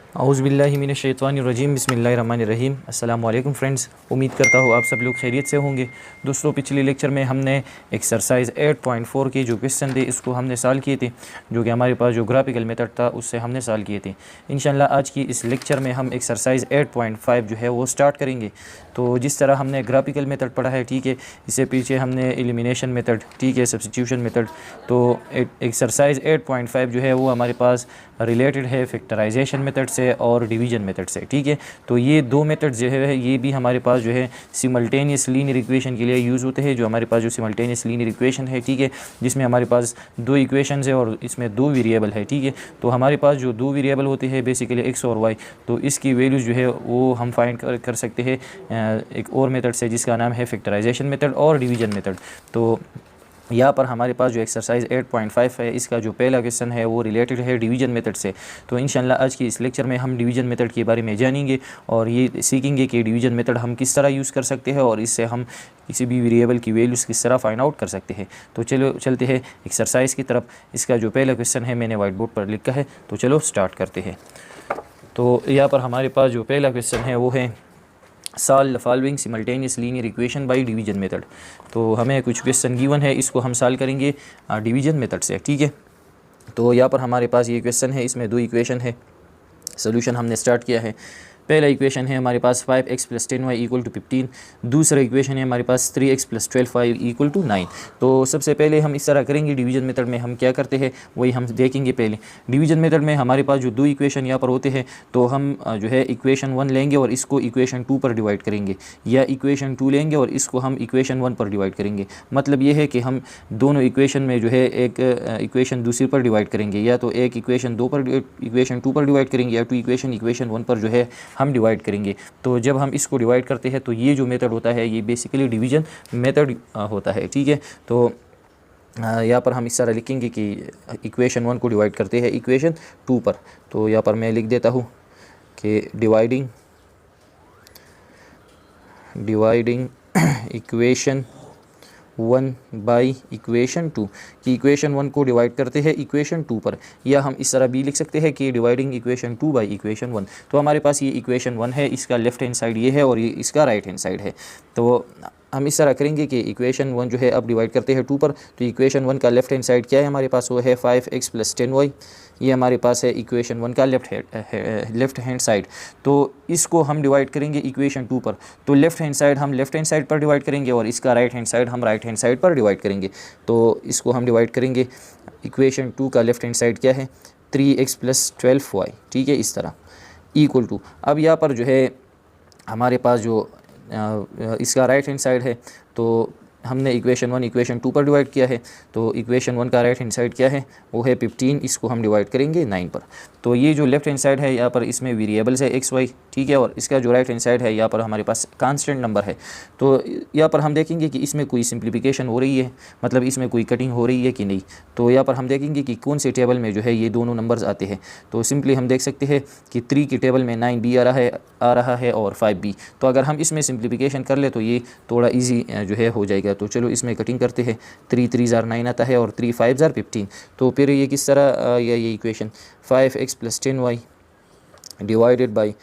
औज़ुबिल्लाहिमिनश्शैतानिर्रजीम बिस्मिल्लाहिर्रहमानिर्रहीम। अस्सलाम वालेकुम फ्रेंड्स, उम्मीद करता हूँ आप सब लोग खैरियत से होंगे। दोस्तों, पिछले लेक्चर में हमने एक्सरसाइज 8.4 के जो क्वेश्चन थे इसको हमने सॉल्व किए थे, जो कि हमारे पास जो ग्राफिकल मेथड था उससे हमने सॉल्व किए थे। इंशाल्लाह आज की इस लेक्चर में हम एक्सरसाइज 8.5 जो है वो स्टार्ट करेंगे। तो जिस तरह हमने ग्राफिकल मेथड पढ़ा है, ठीक है, इससे पीछे हमने एलिमिनेशन मेथड, ठीक है, सब्स्टिट्यूशन मेथड, तो एक्सरसाइज 8.5 जो है वो हमारे पास रिलेटेड है फैक्टराइजेशन मेथड से और डिवीजन मेथड से, ठीक है। तो ये दो मेथड जो है ये भी हमारे पास जो है सिमल्टेनियस लीनियर इक्वेशन के लिए यूज़ होते हैं। जो हमारे पास जो सिमल्टेनियस लीनियर इक्वेशन है, ठीक है, जिसमें हमारे पास दो इक्वेशन है और इसमें दो वेरिएबल है, ठीक है। तो हमारे पास जो दो वेरिएबल होते हैं बेसिकली एक्स और वाई, तो इसकी वैल्यूज़ जो है वो हम फाइंड कर सकते हैं एक और मेथड से जिसका नाम है फैक्टराइजेशन मेथड और डिवीजन मेथड। तो यहाँ पर हमारे पास जो एक्सरसाइज 8.5 है इसका जो पहला क्वेश्चन है वो रिलेटेड है डिवीजन मेथड से। तो इंशाल्लाह आज की इस लेक्चर में हम डिवीजन मेथड के बारे में जानेंगे और ये सीखेंगे कि डिवीजन मेथड हम किस तरह यूज़ कर सकते हैं और इससे हम किसी भी वेरिएबल की वैल्यूज़ किस तरह फाइंड आउट कर सकते हैं। तो चलो चलते हैं एक्सरसाइज की तरफ। इसका जो पहला क्वेश्चन है मैंने वाइट बोर्ड पर लिखा है, तो चलो स्टार्ट करते हैं। तो यहाँ पर हमारे पास जो पहला क्वेश्चन है वो है solve the following simultaneous linear equation by division method. तो हमें कुछ क्वेश्चन गिवन है, इसको हम सॉल्व करेंगे डिवीजन मेथड से, ठीक है। तो यहाँ पर हमारे पास ये क्वेश्चन है, इसमें दो इक्वेशन है। सोल्यूशन हमने स्टार्ट किया है। पहला इक्वेशन है हमारे पास 5x + 10y = 15। दूसरा इक्वेशन है हमारे पास 3x + 12y = 9। तो सबसे पहले हम इस तरह करेंगे, डिवीजन मेथड में हम क्या करते हैं वही हम देखेंगे। पहले डिवीजन मेथड में हमारे पास जो दो इक्वेशन यहाँ पर होते हैं, तो हम जो है इक्वेशन 1 लेंगे और इसको इक्वेशन 2 पर डिवाइड करेंगे, या इक्वेशन 2 लेंगे और इसको हम इक्वेशन 1 पर डिवाइड करेंगे। मतलब ये है कि हम दोनों इक्वेशन में जो है एक इक्वेशन दूसरी पर डिवाइड करेंगे, या तो एक इक्वेशन 2 पर डिवाइड करेंगे, या टू इक्वेशन 1 पर जो है हम डिवाइड करेंगे। तो जब हम इसको डिवाइड करते हैं तो ये जो मेथड होता है ये बेसिकली डिवीजन मेथड होता है, ठीक है। तो यहाँ पर हम इस तरह लिखेंगे कि इक्वेशन 1 को डिवाइड करते हैं इक्वेशन 2 पर। तो यहाँ पर मैं लिख देता हूँ कि डिवाइडिंग इक्वेशन 1 बाई इक्वेशन 2, कि इक्वेशन 1 को डिवाइड करते हैं इक्वेशन 2 पर, या हम इस तरह भी लिख सकते हैं कि डिवाइडिंग इक्वेशन 2 बाई इक्वेशन 1। तो हमारे पास ये इक्वेशन 1 है, इसका लेफ्ट हैंड साइड ये है और ये इसका राइट हैंड साइड है। तो हम इस तरह करेंगे कि इक्वेशन 1 जो है अब डिवाइड करते हैं 2 पर, तो इक्वेशन 1 का लेफ्ट हैंड साइड क्या है हमारे पास, वो है 5x + 10y। ये हमारे पास है इक्वेशन 1 का लेफ्ट हैंड साइड। तो इसको हम डिवाइड करेंगे इक्वेशन 2 पर, तो लेफ्ट हैंड साइड हम लेफ्ट हैंड साइड पर डिवाइड करेंगे और इसका राइट हैंड साइड हम राइट हैंड साइड पर डिवाइड करेंगे। तो इसको हम डिवाइड करेंगे, इक्वेशन 2 का लेफ्ट हैंड साइड क्या है 3x + 12y, ठीक है, इस तरह इक्वल टू। अब यहाँ पर जो है हमारे पास जो इसका राइट हैंड साइड है, तो हमने इक्वेशन 1 इक्वेशन 2 पर डिवाइड किया है, तो इक्वेशन 1 का राइट हैंड साइड क्या है वो है 15, इसको हम डिवाइड करेंगे 9 पर। तो ये जो लेफ्ट हैंड साइड है यहाँ पर इसमें वेरिएबल्स है x y, ठीक है, और इसका जो राइट हैंड साइड है यहाँ पर हमारे पास कांस्टेंट नंबर है। तो यहाँ पर हम देखेंगे कि इसमें कोई सिंप्लीफिकेशन हो रही है, मतलब इसमें कोई कटिंग हो रही है कि नहीं। तो यहाँ पर हम देखेंगे कि कौन से टेबल में जो है ये दोनों नंबर्स आते हैं। तो सिंपली हम देख सकते हैं कि 3 की टेबल में 9b आ रहा है और 5b। तो अगर हम इसमें सिंप्लीफिकेशन कर ले तो ये थोड़ा ईजी जो है हो जाएगा। तो चलो इसमें कटिंग करते हैं। 3 3 * 9 आता है और 3 5 * 15। तो फिर ये किस तरह ये equation 5x + 10y divided by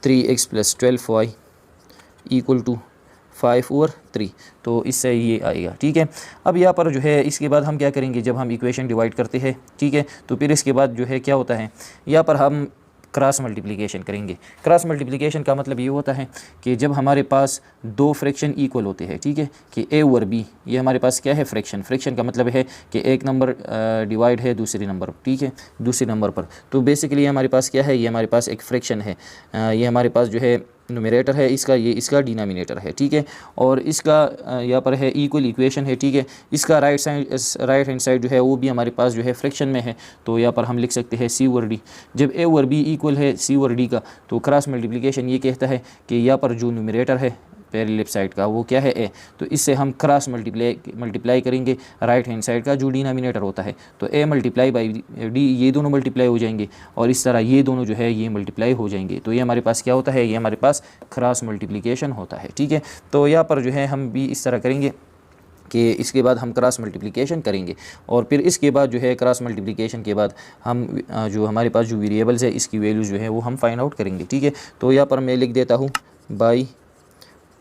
3x + 12y = 5/3। तो इससे ये आएगा, ठीक है। अब यहाँ पर जो है इसके बाद हम क्या करेंगे, जब हम इक्वेशन डिवाइड करते हैं, ठीक है, तो फिर इसके बाद जो है क्या होता है, यहाँ पर हम क्रॉस मल्टीप्लिकेशन करेंगे। क्रॉस मल्टीप्लिकेशन का मतलब ये होता है कि जब हमारे पास दो फ्रैक्शन इक्वल होते हैं, ठीक है, कि a और b, ये हमारे पास क्या है फ्रैक्शन का मतलब है कि एक नंबर डिवाइड है दूसरे नंबर, ठीक है, दूसरे नंबर पर। तो बेसिकली हमारे पास क्या है, ये हमारे पास एक फ्रैक्शन है, ये हमारे पास जो है न्यूमरेटर है इसका, ये इसका डिनोमिनेटर है, ठीक है, और इसका यहाँ पर है इक्वल इक्वेशन है, ठीक है। इसका राइट हैंड साइड जो है वो भी हमारे पास जो है फ्रैक्शन में है। तो यहाँ पर हम लिख सकते हैं c और d। जब a और b इक्वल है c और d का, तो क्रॉस मल्टीप्लिकेशन ये कहता है कि यहाँ पर जो न्यूमरेटर है पहले लेफ्ट साइड का वो क्या है a, तो इससे हम क्रॉस मल्टीप्लाई करेंगे राइट हैंड साइड का जो डिनोमिनेटर होता है। तो a मल्टीप्लाई बाई d, ये दोनों मल्टीप्लाई हो जाएंगे और इस तरह ये दोनों जो है ये मल्टीप्लाई हो जाएंगे। तो ये हमारे पास क्या होता है, ये हमारे पास क्रॉस मल्टीप्लिकेशन होता है, ठीक है। तो यहाँ पर जो है हम भी इस तरह करेंगे कि इसके बाद हम क्रॉस मल्टीप्लिकेशन करेंगे और फिर इसके बाद जो है क्रॉस मल्टीप्लिकेशन के बाद हम जो हमारे पास जो वेरिएबल्स है इसकी वैल्यू जो है वो हम फाइंड आउट करेंगे। ठीक है, तो यहाँ पर मैं लिख देता हूँ बाय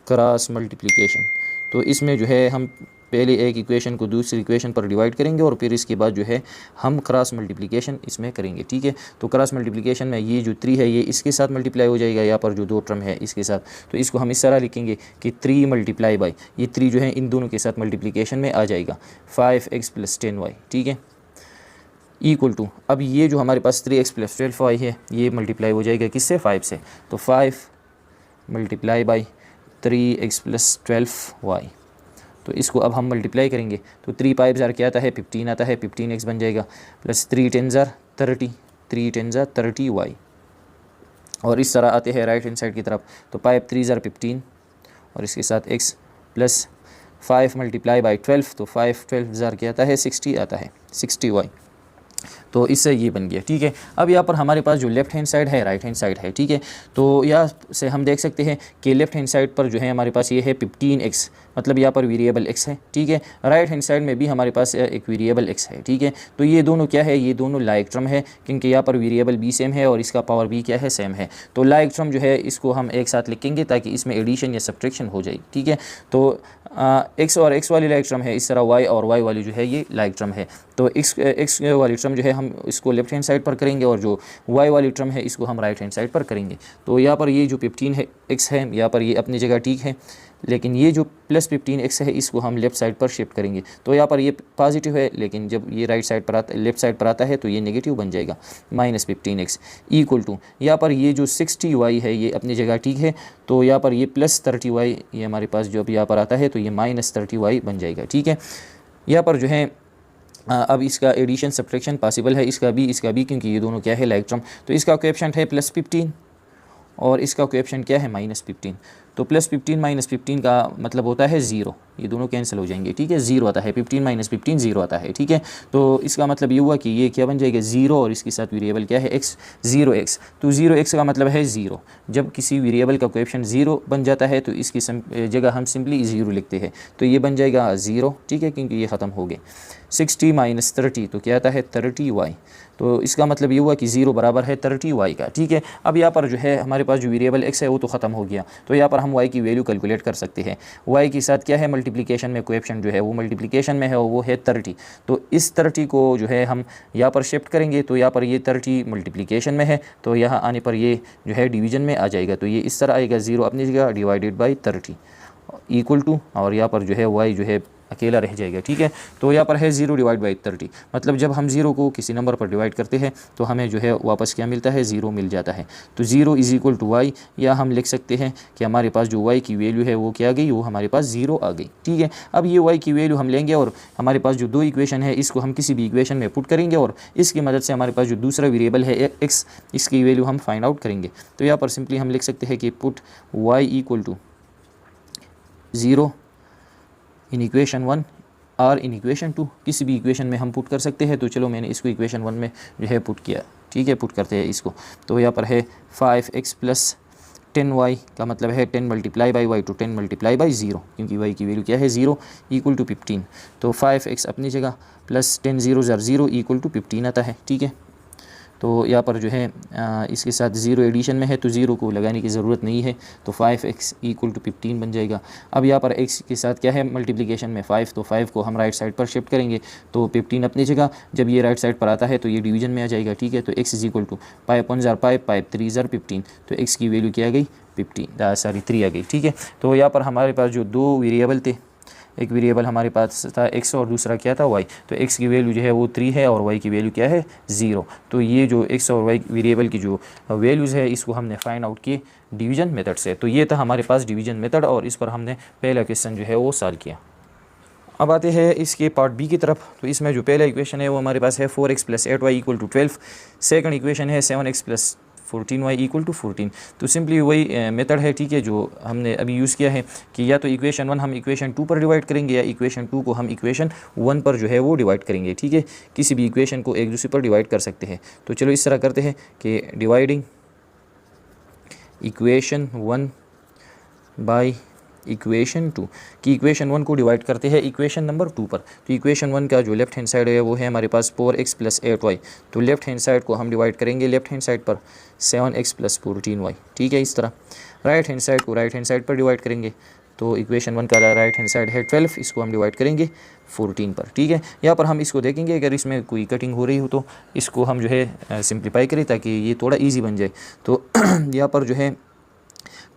क्रॉस मल्टीप्लिकेशन। तो इसमें जो है हम पहले एक इक्वेशन को दूसरी इक्वेशन पर डिवाइड करेंगे और फिर इसके बाद जो है हम क्रॉस मल्टीप्लिकेशन इसमें करेंगे। ठीक है, तो क्रॉस मल्टीप्लिकेशन में ये जो 3 है ये इसके साथ मल्टीप्लाई हो जाएगा, यहाँ पर जो 2 टर्म है इसके साथ, तो इसको हम इस तरह लिखेंगे कि 3 मल्टीप्लाई बाई ये 3 जो है इन दोनों के साथ मल्टीप्लिकेशन में आ जाएगा 5x + 10y। ठीक है, इक्वल टू अब ये जो हमारे पास 3x + 12y है ये मल्टीप्लाई हो जाएगा किससे, 5 से, तो 5 मल्टीप्लाई बाई 3x + 12y। तो इसको अब हम मल्टीप्लाई करेंगे तो 3 5 ज़ार क्या आता है 15 आता है, 15x बन जाएगा प्लस 3 10 ज़ार 30, 3 10 ज़ार 30y। और इस तरह आते हैं राइट हैंड साइड की तरफ, तो 5 3 ज़ार 15 और इसके साथ x प्लस 5 मल्टीप्लाई बाई 12, तो 5 12 ज़ार क्या आता है 60 आता है 60y। तो इससे ये बन गया। ठीक है, अब यहाँ पर हमारे पास जो लेफ्ट हैंड साइड है राइट हैंड साइड है। ठीक है, तो यहाँ से हम देख सकते हैं कि लेफ्ट हैंड साइड पर जो है हमारे पास ये है 15x, मतलब यहाँ पर वेरिएबल x है। ठीक है, राइट हैंड साइड में भी हमारे पास एक वेरिएबल x है। ठीक है, तो ये दोनों क्या है, ये दोनों लाइक टर्म है क्योंकि यहाँ पर वेरिएबल b सेम है और इसका पावर b क्या है, सेम है। तो लाइक टर्म जो है इसको हम एक साथ लिखेंगे ताकि इसमें एडिशन या सब्ट्रैक्शन हो जाए। ठीक है, तो x और x वाली लाइक टर्म है, इस तरह y और y वाली जो है ये लाइक टर्म है। तो x वाली टर्म जो है हम इसको लेफ्ट हैंड साइड पर करेंगे और जो y वाली टर्म है इसको हम राइट हैंड साइड पर करेंगे। तो यहाँ पर ये जो 15 है x है यहाँ पर ये अपनी जगह ठीक है, लेकिन ये जो प्लस 15x है इसको हम लेफ़्ट साइड पर शिफ्ट करेंगे। तो यहाँ पर ये पॉजिटिव है, लेकिन जब ये राइट साइड पर आता है लेफ्ट साइड पर आता है तो ये नेगेटिव बन जाएगा -15x इक्वल टू यहाँ पर ये जो 60y है ये अपनी जगह ठीक है, तो यहाँ पर ये प्लस 30y ये हमारे पास जो अब यहाँ पर आता है तो ये -30y बन जाएगा। ठीक है, यहाँ पर जो है अब इसका एडिशन सब्ट्रैक्शन पॉसिबल है, इसका भी क्योंकि ये दोनों क्या है लाइक टर्म। तो इसका कोएफिशिएंट है +15 और इसका कोएफिशिएंट क्या है -15। तो +15 -15 का मतलब होता है 0, ये दोनों कैंसिल हो जाएंगे। ठीक है, 0 आता है, 15 - 15 0 आता है। ठीक है, तो इसका मतलब ये हुआ कि ये क्या बन जाएगा 0 और इसके साथ वेरिएबल क्या है x 0x। तो 0x का मतलब है 0। जब किसी वेरिएबल का कोएफिशिएंट 0 बन जाता है तो इसकी जगह हम सिंपली 0 लिखते हैं, तो ये बन जाएगा 0। ठीक है, क्योंकि ये ख़त्म हो गए। 60 - 30 तो क्या आता है 30y। तो इसका मतलब ये हुआ कि 0 बराबर है 30y का। ठीक है, अब यहाँ पर जो है हमारे पास जो वेरिएबल x है वो तो ख़त्म हो गया, तो यहाँ पर हम y की वैल्यू कैलकुलेट कर सकते हैं। y के साथ क्या है मल्टीप्लिकेशन में कोएफिशिएंट जो है वो मल्टीप्लिकेशन में है और वो है 30। तो इस 30 को जो है हम यहाँ पर शिफ्ट करेंगे, तो यहाँ पर ये 30 मल्टीप्लिकेशन में है तो यहाँ आने पर ये जो है डिवीज़न में आ जाएगा। तो ये इस तरह आएगा 0 अपनी जगह डिवाइडेड बाई 30 इक्वल टू, और यहाँ पर जो है y जो है अकेला रह जाएगा। ठीक है, तो यहाँ पर है 0 डिवाइड बाई 30, मतलब जब हम 0 को किसी नंबर पर डिवाइड करते हैं तो हमें जो है वापस क्या मिलता है 0 मिल जाता है। तो 0 = y, या हम लिख सकते हैं कि हमारे पास जो y की वैल्यू है वो क्या आ गई, वो हमारे पास 0 आ गई। ठीक है, अब ये y की वैल्यू हम लेंगे और हमारे पास जो 2 इक्वेशन है इसको हम किसी भी इक्वेशन में पुट करेंगे और इसकी मदद से हमारे पास जो दूसरा वेरिएबल है x इसकी वैल्यू हम फाइंड आउट करेंगे। तो यहाँ पर सिंपली हम लिख सकते हैं कि पुट y = 0 इन इक्वेशन 1 और इन इक्वेशन 2, किसी भी इक्वेशन में हम पुट कर सकते हैं। तो चलो मैंने इसको इक्वेशन 1 में जो है पुट किया। ठीक है, पुट करते हैं इसको। तो यहाँ पर है 5x + 10y का मतलब है 10 मल्टीप्लाई बाई y, तो 10 मल्टीप्लाई बाई 0, क्योंकि y की वैल्यू क्या है 0 = 15। तो 5x अपनी जगह प्लस 10 0 ज़ार 0 = 15 आता है। ठीक है, तो यहाँ पर जो है इसके साथ 0 एडिशन में है तो 0 को लगाने की ज़रूरत नहीं है, तो 5x = 15 बन जाएगा। अब यहाँ पर x के साथ क्या है मल्टीप्लिकेशन में 5, तो 5 को हम राइट साइड पर शिफ्ट करेंगे तो 15 अपनी जगह, जब ये राइट साइड पर आता है तो ये डिवीज़न में आ जाएगा। ठीक है, तो x = 5 * 5 5 3 ज़ार 15, तो x की वैल्यू क्या आ गई 3 आ गई। ठीक है, तो यहाँ पर हमारे पास जो 2 वेरिएबल थे, एक वेरिएबल हमारे पास था x और दूसरा क्या था y, तो x की वैल्यू जो है वो 3 है और y की वैल्यू क्या है 0। तो ये जो x और y वेरिएबल की जो वैल्यूज़ है इसको हमने फाइंड आउट किए डिवीज़न मेथड से। तो ये था हमारे पास डिवीज़न मेथड और इस पर हमने पहला क्वेश्चन जो है वो सॉल्व किया। अब आते हैं इसके पार्ट बी की तरफ। तो इसमें जो पहला इक्वेशन है वो हमारे पास है 4x + 8y = 12। सेकंड इक्वेशन है 7x + 14y = 14। तो सिंपली वही मेथड है। ठीक है, जो हमने अभी यूज़ किया है कि या तो इक्वेशन 1 हम इक्वेशन 2 पर डिवाइड करेंगे या इक्वेशन 2 को हम इक्वेशन 1 पर जो है वो डिवाइड करेंगे। ठीक है, किसी भी इक्वेशन को एक दूसरे पर डिवाइड कर सकते हैं। तो चलो इस तरह करते हैं कि डिवाइडिंग इक्वेशन 1 बाय इक्वेशन 2 कि इक्वेशन 1 को डिवाइड करते हैं इक्वेशन नंबर 2 पर। तो इक्वेशन 1 का जो लेफ्ट हैंड साइड है वो है हमारे पास 4x + 8y। तो लेफ्ट हैंड साइड को हम डिवाइड करेंगे लेफ्ट हैंड साइड पर 7x + 14y। ठीक है, इस तरह राइट हैंड साइड को राइट हैंड साइड पर डिवाइड करेंगे। तो इक्वेशन 1 का राइट हैंड साइड है 12, इसको हम डिवाइड करेंगे 14 पर। ठीक है, यहाँ पर हम इसको देखेंगे, अगर इसमें कोई कटिंग हो रही हो तो इसको हम जो है सिंप्लीफाई करें ताकि ये थोड़ा इजी बन जाए। तो यहाँ पर जो है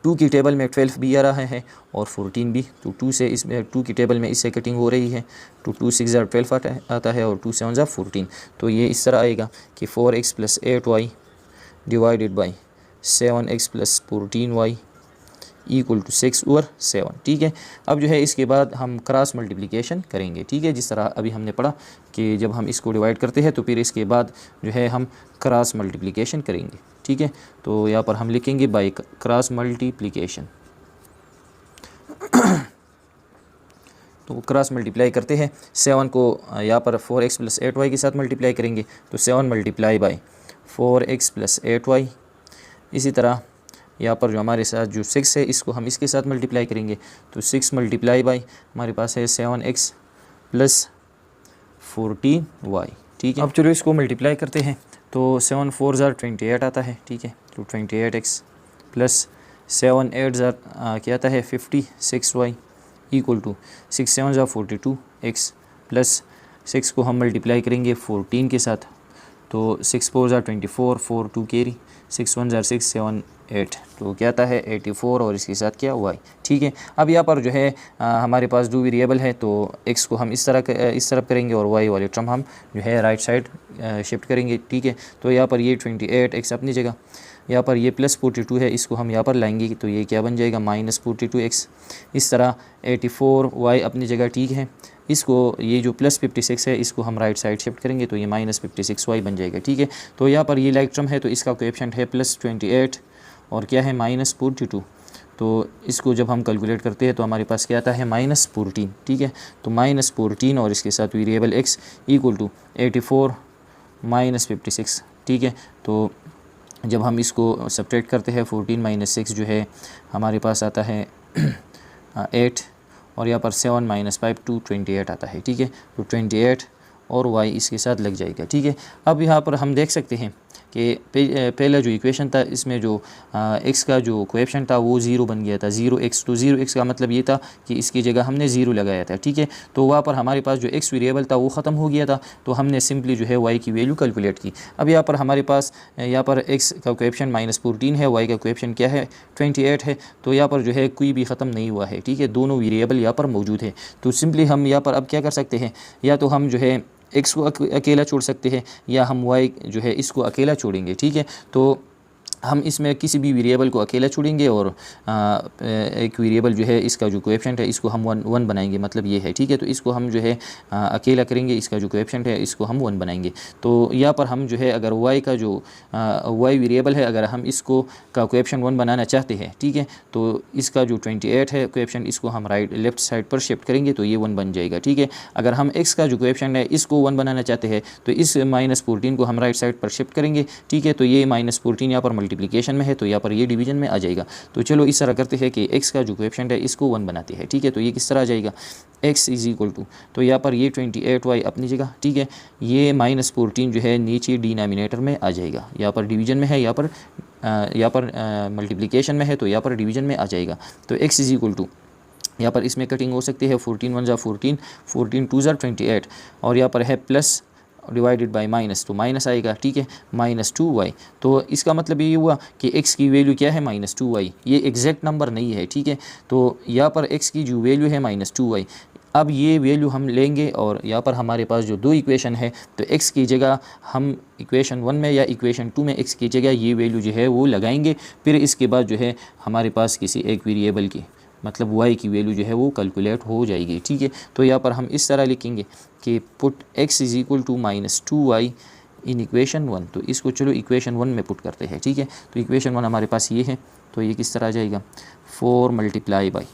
2 की टेबल में 12 भी आ रहा है और 14 भी। तो 2 से इसमें 2 की टेबल में इससे कटिंग हो रही है। तो 2 6 12 आता है और 2 7 14। तो ये इस तरह आएगा कि 4x + 8y divided by 7x + 14y = 6/7। ठीक है, अब जो है इसके बाद हम क्रॉस मल्टीप्लिकेशन करेंगे। ठीक है, जिस तरह अभी हमने पढ़ा कि जब हम इसको डिवाइड करते हैं तो फिर इसके बाद जो है हम क्रॉस मल्टीप्लिकेशन करेंगे। ठीक है, तो यहाँ पर हम लिखेंगे बाय क्रॉस मल्टीप्लिकेशन। तो क्रॉस मल्टीप्लाई करते हैं, 7 को यहाँ पर 4x + 8y के साथ मल्टीप्लाई करेंगे तो 7 × बाय 4x + 8y। इसी तरह यहाँ पर जो हमारे साथ जो 6 है इसको हम इसके साथ मल्टीप्लाई करेंगे तो 6 × बाय हमारे पास है 7x + 14y। ठीक है, अब चलो इसको मल्टीप्लाई करते हैं। तो 7 4 28 आता है। ठीक है, तो 28x + 7 8 क्या आता है 56y = 6 7 42x प्लस 6 को हम मल्टीप्लाई करेंगे 14 के साथ। तो 6 4 24, 4 2 कैरी, 6 1 6 7 8, तो क्या आता है 84 और इसके साथ क्या y। ठीक है, अब यहाँ पर जो है हमारे पास 2 वेरिएबल है तो x को हम इस तरफ करेंगे और y वाले टर्म हम जो है राइट साइड शिफ्ट करेंगे। ठीक है, तो यहाँ पर ये 28x अपनी जगह, यहाँ पर ये +42 है, इसको हम यहाँ पर लाएंगे तो ये क्या बन जाएगा -42x। इस तरह 84y अपनी जगह। ठीक है, इसको ये जो +56 है इसको हम राइट साइड शिफ्ट करेंगे तो ये -56y बन जाएगा। ठीक है, तो यहाँ पर ये लाइक टर्म है तो इसका कोएफिशिएंट है +28 और क्या है -42। तो इसको जब हम कैलकुलेट करते हैं तो हमारे पास क्या आता है -14। ठीक है, तो -14 और इसके साथ वेरिएबल x = 84 -56। ठीक है, तो जब हम इसको सब्ट्रैक्ट करते हैं 14 - 6 जो है हमारे पास आता है 8 और यहाँ पर 7 - 5 2 28 आता है। ठीक है, तो 28 और y इसके साथ लग जाएगा। ठीक है, अब यहाँ पर हम देख सकते हैं कि पहला जो इक्वेशन था इसमें जो x का जो कोएफिशिएंट था वो 0 बन गया था, 0x। तो 0x का मतलब ये था कि इसकी जगह हमने 0 लगाया था। ठीक है, तो वहाँ पर हमारे पास जो x वेरिएबल था वो ख़त्म हो गया था तो हमने सिंपली जो है y की वैल्यू कैलकुलेट की। अब यहाँ पर हमारे पास यहाँ पर x का कोएफिशिएंट -14 है, y का कोएफिशिएंट क्या है 28 है। तो यहाँ पर जो है कोई भी ख़त्म नहीं हुआ है। ठीक है, दोनों वेरिएबल यहाँ पर मौजूद है। तो सिंपली हम यहाँ पर अब क्या कर सकते हैं, या तो हम जो है x को अकेला छोड़ सकते हैं या हम y जो है इसको अकेला छोड़ेंगे। ठीक है, तो हम इसमें किसी भी वेरिएबल को अकेला छोड़ेंगे और एक वेरिएबल जो है इसका जो कोएफिशिएंट है इसको हम 1 बनाएंगे, मतलब ये है। ठीक है, तो इसको हम जो है अकेला करेंगे, इसका जो कोएफिशिएंट है इसको हम 1 बनाएंगे। तो यहाँ पर हम जो है अगर y का जो y वेरिएबल है अगर हम इसको का कोएफिशिएंट 1 बनाना चाहते हैं, ठीक है, तो इसका जो 28 है कोएफिशिएंट इसको हम लेफ्ट साइड पर शिफ्ट करेंगे तो ये 1 बन जाएगा। ठीक है, अगर हम x का जो कोएफिशिएंट है इसको 1 बनाना चाहते हैं तो इस -14 को हम राइट साइड पर शिफ्ट करेंगे। ठीक है, तो ये -14 यहाँ पर मल्टीप्लिकेशन में है तो यहाँ पर ये डिवीजन में आ जाएगा। तो चलो इस तरह करते हैं कि x का जो कोएफिशिएंट है इसको 1 बनाते हैं। ठीक है, तो ये किस तरह आ जाएगा x = तो यहाँ पर ये 28y अपनी जगह। ठीक है, ये -14 जो है नीचे डिनोमिनेटर में आ जाएगा, यहाँ पर डिवीजन में है, यहाँ पर मल्टीप्लिकेशन में है तो यहाँ पर डिवीजन में आ जाएगा। तो x = यहाँ पर इसमें कटिंग हो सकती है 14 1 14, 14 2 28 और यहाँ पर है प्लस डिवाइडेड बाय माइनस, तो माइनस आएगा। ठीक है, -2y। तो इसका मतलब ये हुआ कि x की वैल्यू क्या है -2y, ये एग्जैक्ट नंबर नहीं है। ठीक है, तो यहाँ पर x की जो वैल्यू है -2y, अब ये वैल्यू हम लेंगे और यहाँ पर हमारे पास जो 2 इक्वेशन है तो x की जगह हम इक्वेशन 1 में या इक्वेशन 2 में x की जगह ये वैल्यू जो है वो लगाएंगे। फिर इसके बाद जो है हमारे पास किसी एक वेरिएबल की मतलब y की वैल्यू जो है वो कैलकुलेट हो जाएगी। ठीक है, तो यहाँ पर हम इस तरह लिखेंगे कि put x = -2y in equation 1। तो इसको चलो इक्वेशन 1 में पुट करते हैं। ठीक है, तो इक्वेशन 1 हमारे पास ये है, तो ये किस तरह आ जाएगा 4 × बाई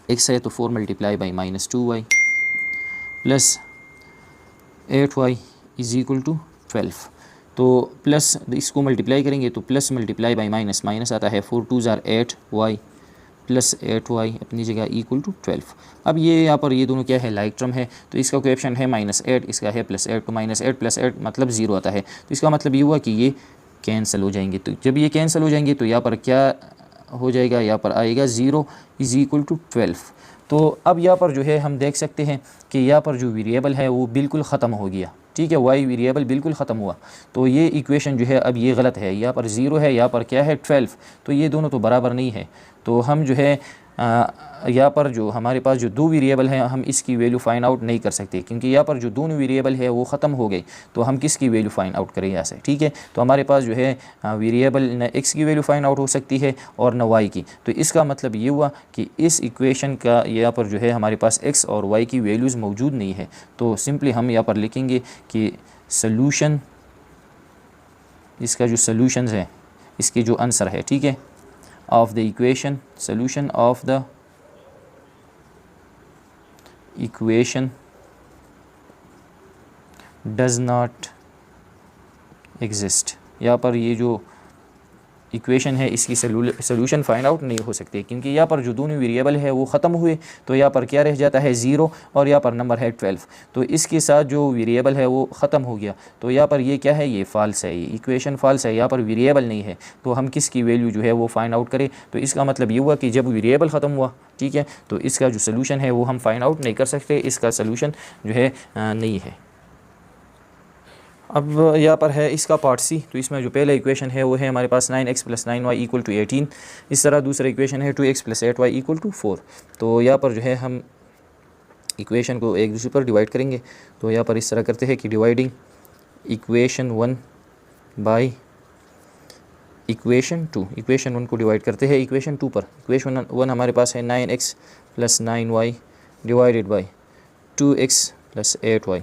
x है तो 4 × बाई -2y प्लस 8y = 12। तो प्लस इसको मल्टीप्लाई करेंगे तो प्लस × बाई माइनस, माइनस आता है 4 2 8y प्लस 8y अपनी जगह इक्वल टू 12। अब ये यहाँ पर ये दोनों क्या है, लाइक टर्म है, तो इसका कोएफिशिएंट है -8, इसका है +8, तो -8 + 8 मतलब 0 आता है। तो इसका मतलब ये हुआ कि ये कैंसिल हो जाएंगे। तो जब ये कैंसिल हो जाएंगे तो यहाँ पर क्या हो जाएगा, यहाँ पर आएगा 0 = 12। तो अब यहाँ पर जो है हम देख सकते हैं कि यहाँ पर जो वेरिएबल है वो बिल्कुल ख़त्म हो गया, ठीक है, वाई वेरिएबल बिल्कुल ख़त्म हुआ। तो ये इक्वेशन जो है अब ये गलत है, यहाँ पर 0 है, यहाँ पर क्या है 12, तो ये दोनों तो बराबर नहीं है। तो हम जो है यहाँ पर जो हमारे पास जो दो वेरिएबल हैं हम इसकी वैल्यू फाइंड आउट नहीं कर सकते, क्योंकि यहाँ पर जो दोनों वेरिएबल है वो ख़त्म हो गए। तो हम किसकी वैल्यू फाइंड आउट करें यहाँ से, ठीक है। तो हमारे पास जो है वेरिएबल न x की वैल्यू फाइंड आउट हो सकती है और न y की। तो इसका मतलब ये हुआ कि इस इक्वेशन का यहाँ पर जो है हमारे पास x और y की वैल्यूज़ मौजूद नहीं है। तो सिंपली हम यहाँ पर लिखेंगे कि सल्यूशन, इसका जो सल्यूशंस है, इसके जो आंसर है, ठीक है, of the equation, solution of the equation does not exist। यहाँ पर ये जो इक्वेशन है इसकी सॉल्यूशन फाइंड आउट नहीं हो सकते, क्योंकि यहाँ पर जो दोनों वेरिएबल है वो ख़त्म हुए। तो यहाँ पर क्या रह जाता है 0 और यहाँ पर नंबर है 12। तो इसके साथ जो वेरिएबल है वो ख़त्म हो गया। तो यहाँ पर ये क्या है, ये फ़ाल्स है, ये इक्वेशन फ़ाल्स है, यहाँ पर वेरिएबल नहीं है। तो हम किसकी वैल्यू जो है वो फाइंड आउट करें। तो इसका मतलब ये हुआ कि जब वेरिएबल ख़त्म हुआ, ठीक है, तो इसका जो सोल्यूशन है वो हम फाइंड आउट नहीं कर सकते, इसका सोल्यूशन जो है नहीं है। अब यहाँ पर है इसका पार्ट सी। तो इसमें जो पहला इक्वेशन है वो है हमारे पास 9x + 9y = 18। इस तरह दूसरा इक्वेशन है 2x + 8y = 4। तो यहाँ पर जो है हम इक्वेशन को एक दूसरे पर डिवाइड करेंगे। तो यहाँ पर इस तरह करते हैं कि dividing equation 1 by equation 2, equation 1 को डिवाइड करते हैं इक्वेशन 2 पर। इक्वेशन 1 हमारे पास है 9x + 9y / 2x + 8y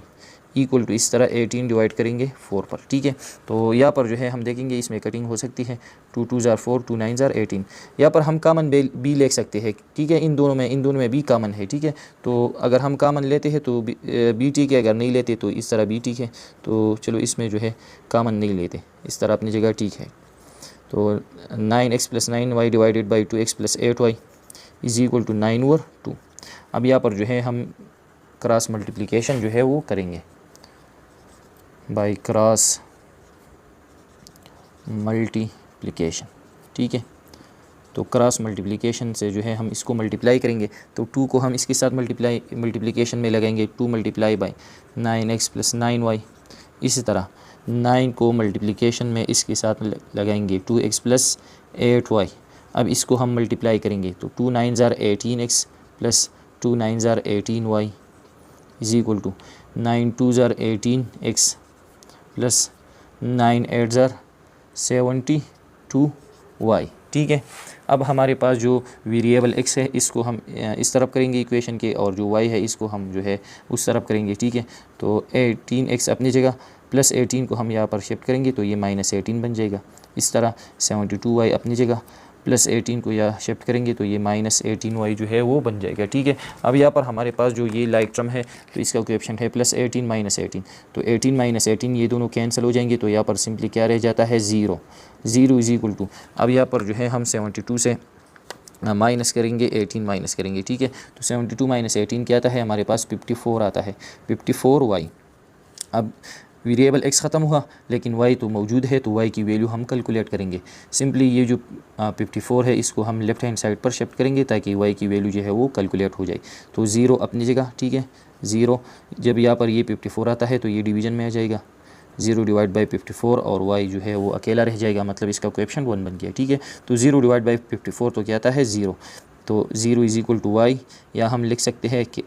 = इस तरह 18 डिवाइड करेंगे 4 पर, ठीक है। तो यहाँ पर जो है हम देखेंगे इसमें कटिंग हो सकती है, 2 2 = 4, 2 9 = 18। यहाँ पर हम कामन बी ले सकते हैं, ठीक है, इन दोनों में बी कामन है, ठीक है। तो अगर हम कामन लेते हैं तो बी ठीक है, अगर नहीं लेते तो इस तरह बी ठीक है। तो चलो इसमें जो है कामन नहीं लेते, इस तरह अपनी जगह ठीक है। तो 9x + 9y / 2x + 8y = 9/2। अब यहाँ पर जो है हम क्रॉस मल्टीप्लिकेशन जो है वो करेंगे बाय क्रॉस मल्टीप्लिकेशन, ठीक है। तो क्रॉस मल्टीप्लिकेशन से जो है हम इसको मल्टीप्लाई करेंगे। तो 2 को हम इसके साथ मल्टीप्लिकेशन में लगाएंगे, 2 × 9x + 9y। इसी तरह 9 को मल्टीप्लिकेशन में इसके साथ लगाएंगे 2x + 8y। अब इसको हम मल्टीप्लाई करेंगे तो 2 9 = 18x + 2 9 = 18y = 9 2 = 18x + 9 8 = 72y, ठीक है। अब हमारे पास जो वेरिएबल x है इसको हम इस तरफ करेंगे इक्वेशन के, और जो y है इसको हम जो है उस तरफ करेंगे, ठीक है। तो 18x अपनी जगह + 18 को हम यहाँ पर शिफ्ट करेंगे तो ये -18 बन जाएगा। इस तरह 72y अपनी जगह + 18 को यहाँ शिफ्ट करेंगे तो ये -18y जो है वो बन जाएगा, ठीक है। अब यहाँ पर हमारे पास जो ये लाइक टर्म है तो इसका कोएफिशिएंट है +18 -18। तो 18 - 18 ये दोनों कैंसिल हो जाएंगे। तो यहाँ पर सिंपली क्या रह जाता है 0 = अब यहाँ पर जो है हम 72 से माइनस करेंगे, 18 माइनस करेंगे, ठीक है। तो 72 - 18 क्या आता है हमारे पास 54 आता है, 54y। अब वेरिएबल x ख़त्म हुआ लेकिन y तो मौजूद है, तो y की वैल्यू हम कैलकुलेट करेंगे। सिंपली ये जो 54 है इसको हम लेफ़्ट हैंड साइड पर शिफ्ट करेंगे ताकि y की वैल्यू जो है वो कैलकुलेट हो जाए। तो 0 अपनी जगह, ठीक है, 0। जब यहाँ पर ये 54 आता है तो ये डिवीज़न में आ जाएगा, 0 / 54 और y जो है वो अकेला रह जाएगा, मतलब इसका कोएफिशिएंट 1 बन गया, ठीक है। तो 0 / 54 तो क्या आता है 0। तो 0 = y, या हम लिख सकते हैं कि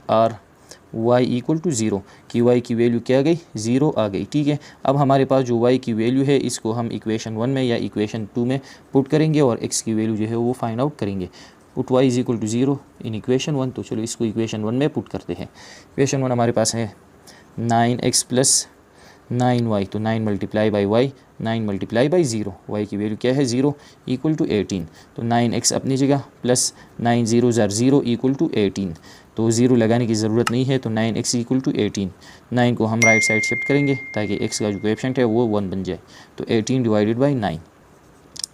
y = 0 कि y की वैल्यू क्या आ गई 0 आ गई, ठीक है। अब हमारे पास जो y की वैल्यू है इसको हम इक्वेशन 1 में या इक्वेशन 2 में पुट करेंगे और x की वैल्यू जो है वो फाइंड आउट करेंगे। Put y = 0 in equation 1। तो चलो इसको इक्वेशन 1 में पुट करते हैं। इक्वेशन 1 हमारे पास है 9x + 9y, तो 9 × y, 9 × 0, y की वैल्यू क्या है 0 = 18। तो 9x अपनी जगह + 9 0 * 0 = 18। तो 0 लगाने की ज़रूरत नहीं है, तो 9x = 18। 9 को हम राइट साइड शिफ्ट करेंगे ताकि x का जो कोएफिशिएंट है वो 1 बन जाए। तो 18 / 9।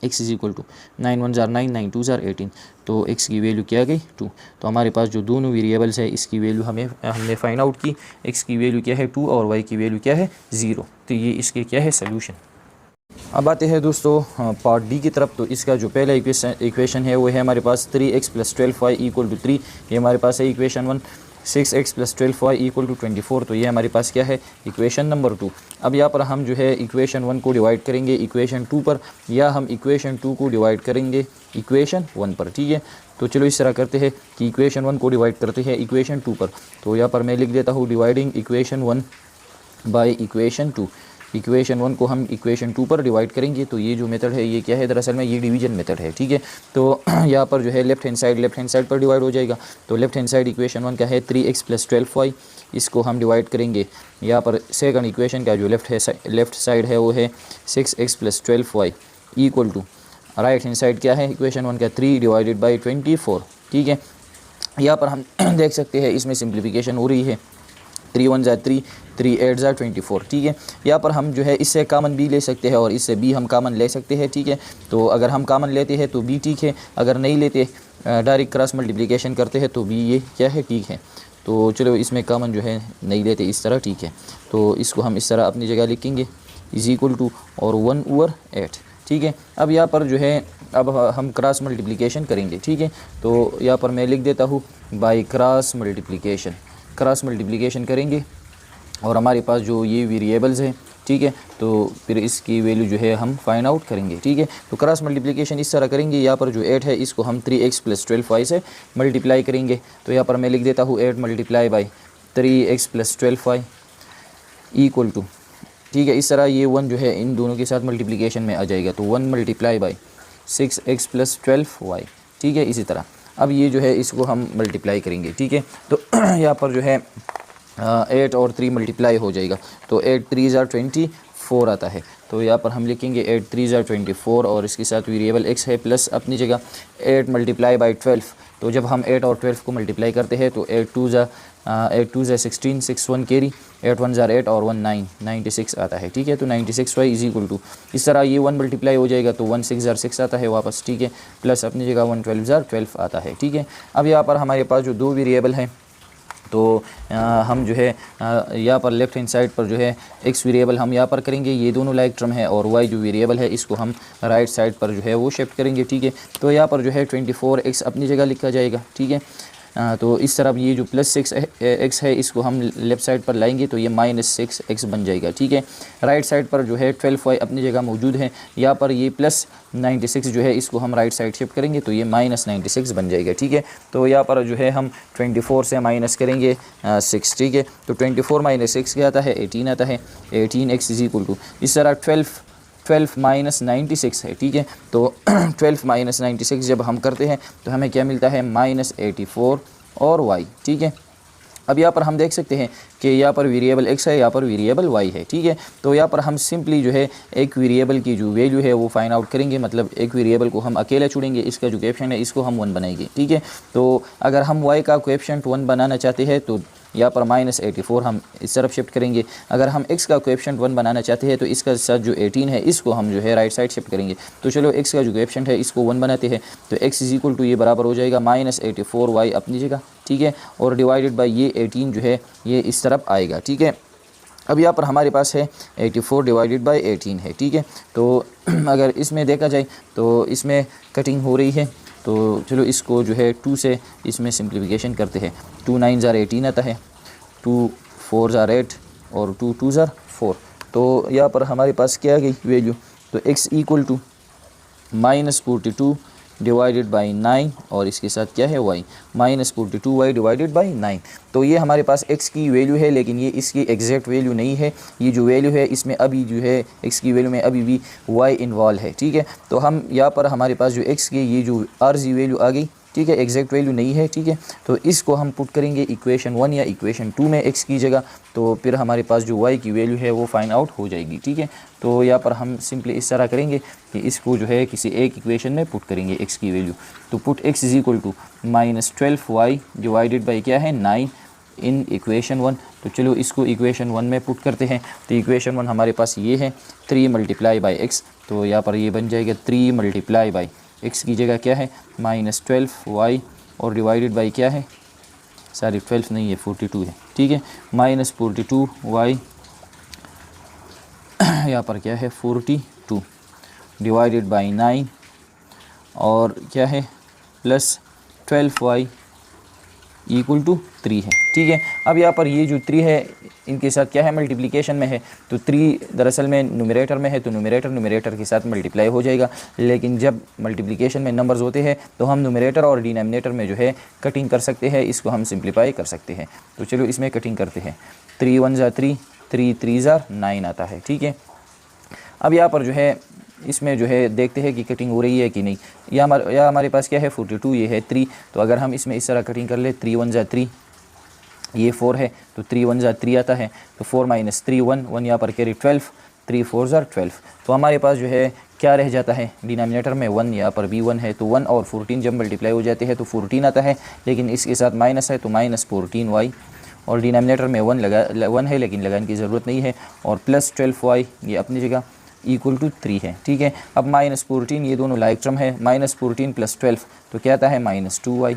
x इज इक्वल टू 9 1 ज़ार 9 9 2 ज़ार 18, तो x की वैल्यू क्या आ गई 2। तो हमारे पास जो दोनों वेरिएबल्स है इसकी वैल्यू हमने फाइंड आउट की, x की वैल्यू क्या है 2 और y की वैल्यू क्या है 0। तो ये इसके क्या है सोल्यूशन। अब आते हैं दोस्तों पार्ट डी की तरफ। तो इसका जो पहला इक्वेशन है वो है हमारे पास 3x + 12y इक्वल टू 3, ये हमारे पास है equation 1। 6x + 12y equal to 24, तो ये हमारे पास क्या है इक्वेशन नंबर 2। अब यहाँ पर हम जो है इक्वेशन 1 को डिवाइड करेंगे इक्वेशन 2 पर, या हम इक्वेशन 2 को डिवाइड करेंगे इक्वेशन 1 पर, ठीक है। तो चलो इस तरह करते हैं कि इक्वेशन 1 को डिवाइड करते हैं इक्वेशन 2 पर। तो यहाँ पर मैं लिख देता हूँ dividing equation 1 by equation 2। Equation 1 को हम इक्वेशन 2 पर डिवाइड करेंगे। तो ये जो मेथड है ये क्या है, दरअसल में ये डिवीजन मेथड है, ठीक है। तो यहाँ पर जो है लेफ्ट हैंड साइड पर डिवाइड हो जाएगा। तो लेफ्ट हैंड साइड इक्वेशन 1 का है 3x + 12y, इसको हम डिवाइड करेंगे यहाँ पर सेकंड इक्वेशन का जो लेफ्ट साइड है वो है 6x + 12y equal to right hand side क्या है इक्वेशन 1 का 3 डिवाइडेड बाई 24, ठीक है। यहाँ पर हम देख सकते हैं इसमें सिंप्लीफिकेशन हो रही है, 3 1 ज़ा 3 3 8 ज़ा 24, ठीक है। यहाँ पर हम जो है इससे कामन बी ले सकते हैं और इससे बी हम कामन ले सकते हैं, ठीक है। तो अगर हम कामन लेते हैं तो बी ठीक है, अगर नहीं लेते डायरेक्ट क्रॉस मल्टीप्लिकेशन करते हैं तो बी ये क्या है ठीक है। तो चलो इसमें कामन जो है नहीं लेते इस तरह, ठीक है। तो इसको हम इस तरह अपनी जगह लिखेंगे इज इक्वल टू और 1/8, ठीक है। अब यहाँ पर जो है अब हम क्रॉस मल्टीप्लिकेशन करेंगे, ठीक है। तो यहाँ पर मैं लिख देता हूँ बाय क्रॉस मल्टीप्लिकेशन करेंगे और हमारे पास जो ये वेरिएबल्स हैं, ठीक है, तो फिर इसकी वैल्यू जो है हम फाइंड आउट करेंगे, ठीक है। तो क्रॉस मल्टीप्लिकेशन इस तरह करेंगे, यहाँ पर जो 8 है इसको हम 3x + 12y से मल्टीप्लाई करेंगे। तो यहाँ पर मैं लिख देता हूँ 8 × 3x + 12y इक्वल टू, ठीक है। इस तरह ये 1 जो है इन दोनों के साथ मल्टीप्लिकेशन में आ जाएगा, तो 1 × 6x + 12y, ठीक है। इसी तरह अब ये जो है इसको हम मल्टीप्लाई करेंगे, ठीक है। तो यहाँ पर जो है 8 और 3 मल्टीप्लाई हो जाएगा, तो 8 3 ज़ा 24 आता है। तो यहाँ पर हम लिखेंगे 8 3 ज़ा 24 और इसके साथ वेरिएबल x है प्लस अपनी जगह 8 × 12। तो जब हम 8 और 12 को मल्टीप्लाई करते हैं तो 8 2 ज़ा 16 6 1 कैरी, 8 1 ज़ा 8 और 1 9 96 आता है, ठीक है। तो 96y इज इक्वल टू इस तरह ये 1 मल्टीप्लाई हो जाएगा तो 1 6 ज़ा 6 आता है वापस, ठीक है, प्लस अपनी जगह 1 12 ज़ा 12 आता है, ठीक है। अब यहाँ पर हमारे पास जो दो वेरिएबल हैं तो हम जो है यहाँ पर लेफ्ट हैंड साइड पर जो है x वेरिएबल हम यहाँ पर करेंगे, ये दोनों लाइक टर्म है, और y जो वेरिएबल है इसको हम राइट साइड पर जो है वो शिफ्ट करेंगे, ठीक है। तो यहाँ पर जो है 24x अपनी जगह लिखा जाएगा, ठीक है। तो इस तरफ ये जो +6x है इसको हम लेफ़्ट साइड पर लाएंगे तो ये -6x बन जाएगा, ठीक है। राइट साइड पर जो है 12y अपनी जगह मौजूद है, यहाँ पर ये +96 जो है इसको हम राइट साइड शिफ्ट करेंगे तो ये -96 बन जाएगा, ठीक है। तो यहाँ पर जो है हम 24 से माइनस करेंगे 6, ठीक है। तो 24 - 6 क्या आता है 18 आता है, 18x इज इक्वल टू इस तरह 12 - 96 है, ठीक है। तो 12 - 96 जब हम करते हैं तो हमें क्या मिलता है -84 और y, ठीक है। अब यहाँ पर हम देख सकते हैं कि यहाँ पर वेरिएबल x है, यहाँ पर वेरिएबल y है, ठीक है। तो यहाँ पर हम सिंपली जो है एक वेरिएबल की जो वैल्यू है वो फाइंड आउट करेंगे, मतलब एक वेरिएबल को हम अकेला चुनेंगे, इसका जो कोएफिशिएंट है इसको हम 1 बनाएंगे, ठीक है। तो अगर हम y का कोएफिशिएंट 1 बनाना चाहते हैं तो यहाँ पर -84 हम इस तरफ शिफ्ट करेंगे। अगर हम x का कोएफिशिएंट 1 बनाना चाहते हैं तो इसका साथ जो 18 है इसको हम जो है राइट साइड शिफ्ट करेंगे। तो चलो x का जो कोएफिशिएंट है इसको 1 बनाते हैं, तो x इज इक्वल टू ये बराबर हो जाएगा -84y अपनी जगह, ठीक है, और डिवाइडेड बाय ये 18 जो है ये इस तरफ आएगा, ठीक है। अब यहाँ पर हमारे पास है 84 डिवाइडेड बाय 18 है, ठीक है। तो अगर इसमें देखा जाए तो इसमें कटिंग हो रही है, तो चलो इसको जो है 2 से इसमें सिंप्लीफिकेशन करते हैं। 2 9 ज़ा 18 आता है, 2 4 ज़ा 8 और 2 2 ज़ा 4। तो यहाँ पर हमारे पास क्या आ गई वैल्यू, तो x equal to -42 divided by 9 और इसके साथ क्या है y, -42y डिवाइडेड बाई 9। तो ये हमारे पास x की वैल्यू है, लेकिन ये इसकी एग्जैक्ट वैल्यू नहीं है। ये जो वैल्यू है इसमें अभी जो है x की वैल्यू में अभी भी y इन्वॉल्व है, ठीक है। तो हम यहाँ पर हमारे पास जो x की ये जो आर्जी वैल्यू आ गई, ठीक है, एग्जैक्ट वैल्यू नहीं है, ठीक है। तो इसको हम पुट करेंगे इक्वेशन 1 या इक्वेशन 2 में x की जगह, तो फिर हमारे पास जो y की वैल्यू है वो फाइंड आउट हो जाएगी, ठीक है। तो यहाँ पर हम सिंपली इस तरह करेंगे कि इसको जो है किसी एक इक्वेशन में पुट करेंगे x की वैल्यू। तो put x is equal to -12y divided by क्या है 9 इन इक्वेशन 1। तो चलो इसको इक्वेशन 1 में पुट करते हैं। तो इक्वेशन 1 हमारे पास ये है 3 मल्टीप्लाई बाई एक्स, तो यहाँ पर ये बन जाएगा 3 मल्टीप्लाई बाई एक्स की जगह क्या है -12y और डिवाइडेड बाई क्या है, सॉरी 12 नहीं है 42 है, ठीक है, -42y यहाँ पर क्या है 42 डिवाइडेड बाई 9 और क्या है प्लस 12y इक्वल टू 3 है, ठीक है। अब यहाँ पर ये जो 3 है इनके साथ क्या है मल्टीप्लिकेशन में है, तो 3 दरअसल में न्यूमरेटर में है, तो न्यूमरेटर के साथ मल्टीप्लाई हो जाएगा। लेकिन जब मल्टीप्लिकेशन में नंबर्स होते हैं तो हम न्यूमरेटर और डिनोमिनेटर में जो है कटिंग कर सकते हैं, इसको हम सिंप्लीफाई कर सकते हैं। तो चलो इसमें कटिंग करते हैं। 3 1 ज़ा 3, 3 3 ज़ा 9 आता है, ठीक है। अब यहाँ पर जो है इसमें जो है देखते हैं कि कटिंग हो रही है कि नहीं। या हमारे पास क्या है 42, ये है 3, तो अगर हम इसमें इस तरह कटिंग कर ले 3 1 ज़ा 3, ये 4 है तो 3 1 ज़ा 3 आता है, तो 4 - 3 1 1 यहाँ पर कैरी 12, 3 4 ज़ा 12। तो हमारे पास जो है क्या रह जाता है डिनोमिनेटर में 1, यहाँ पर भी 1 है, तो 1 और 14 जब मल्टीप्लाई हो जाते हैं तो 14 आता है, लेकिन इसके साथ माइनस है तो -14y और डिनोमिनेटर में 1 है लेकिन लगाने की ज़रूरत नहीं है, और प्लस 12y ये अपनी जगह इक्वल टू 3 है, ठीक है। अब -14 ये दोनों लाइक टर्म है, -14 + 12 तो क्या आता है -2y